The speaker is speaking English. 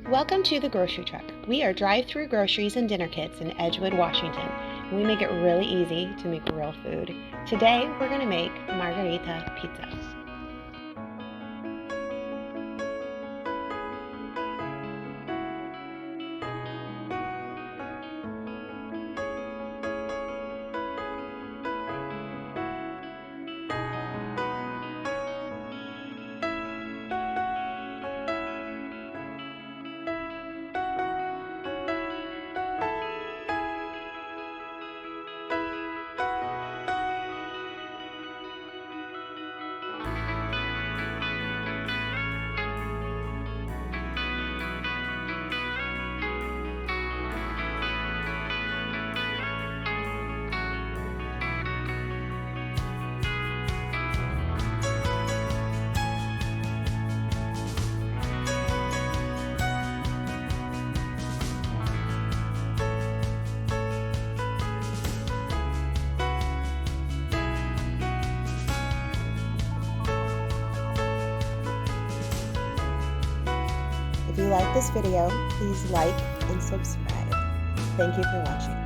Welcome to the grocery truck. We are drive-through groceries and dinner kits in Edgewood, Washington. We make it really easy to make real food. Today, we're going to make Margherita pizza. If you like this video, please like and subscribe. Thank you for watching.